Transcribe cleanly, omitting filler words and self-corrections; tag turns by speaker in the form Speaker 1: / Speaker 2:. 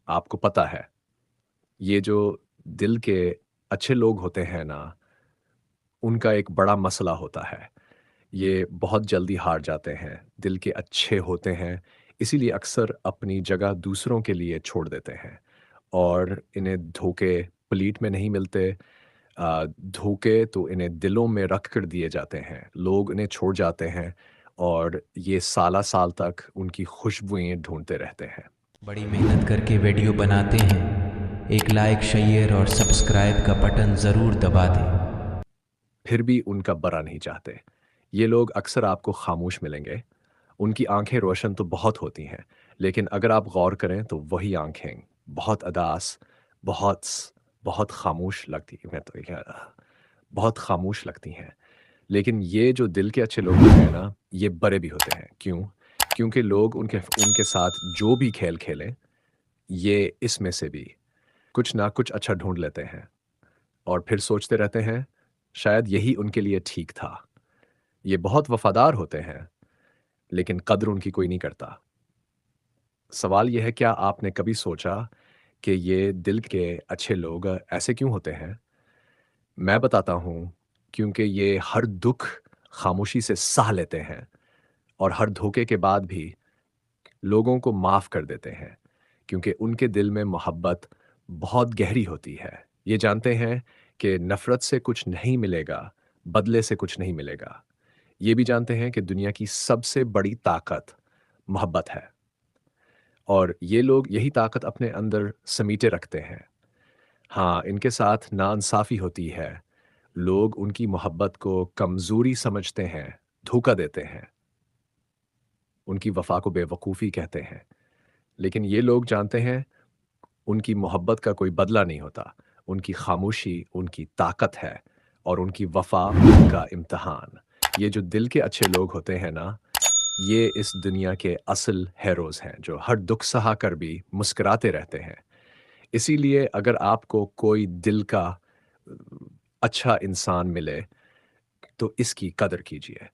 Speaker 1: आपको पता है, ये जो दिल के अच्छे लोग होते हैं ना, उनका एक बड़ा मसला होता है। ये बहुत जल्दी हार जाते हैं, दिल के अच्छे होते हैं, इसीलिए अक्सर अपनी जगह दूसरों के लिए छोड़ देते हैं और इन्हें धोखे पलीट में नहीं मिलते। धोखे तो इन्हें दिलों में रख कर दिए जाते हैं। लोग इन्हें छोड़ जाते हैं और ये साल तक उनकी खुशबुएँ ढूँढते रहते हैं।
Speaker 2: बड़ी मेहनत करके वीडियो बनाते हैं। एक लाइक शेयर और सब्सक्राइब का बटन ज़रूर दबा दें।
Speaker 1: फिर भी उनका बुरा नहीं चाहते। ये लोग अक्सर आपको खामोश मिलेंगे। उनकी आँखें रोशन तो बहुत होती हैं, लेकिन अगर आप गौर करें तो वही आँखें बहुत अदास, बहुत बहुत खामोश लगती मैं तो क्या बहुत खामोश लगती हैं। लेकिन ये जो दिल के अच्छे लोग होते हैं ना, ये बड़े भी होते हैं। क्यों? क्योंकि लोग उनके उनके साथ जो भी खेल खेलें, ये इसमें से भी कुछ ना कुछ अच्छा ढूँढ लेते हैं और फिर सोचते रहते हैं, शायद यही उनके लिए ठीक था। ये बहुत वफ़ादार होते हैं, लेकिन कद्र उनकी कोई नहीं करता। सवाल ये है, क्या आपने कभी सोचा कि ये दिल के अच्छे लोग ऐसे क्यों होते हैं? मैं बताता हूँ, क्योंकि ये हर दुःख खामोशी से सह लेते हैं और हर धोखे के बाद भी लोगों को माफ़ कर देते हैं, क्योंकि उनके दिल में मोहब्बत बहुत गहरी होती है। ये जानते हैं कि नफ़रत से कुछ नहीं मिलेगा, बदले से कुछ नहीं मिलेगा। ये भी जानते हैं कि दुनिया की सबसे बड़ी ताकत मोहब्बत है और ये लोग यही ताकत अपने अंदर समीटे रखते हैं। हाँ, इनके साथ नाइंसाफ़ी होती है। लोग उनकी मोहब्बत को कमज़ोरी समझते हैं, धोखा देते हैं, उनकी वफ़ा को बेवकूफ़ी कहते हैं। लेकिन ये लोग जानते हैं, उनकी मोहब्बत का कोई बदला नहीं होता। उनकी खामोशी उनकी ताकत है और उनकी वफ़ा उनका इम्तिहान। ये जो दिल के अच्छे लोग होते हैं ना, ये इस दुनिया के असल हीरोज़ हैं, जो हर दुःख सहा कर भी मुस्कुराते रहते हैं। इसीलिए अगर आपको कोई दिल का अ, अच्छा इंसान मिले, तो इसकी कदर कीजिए।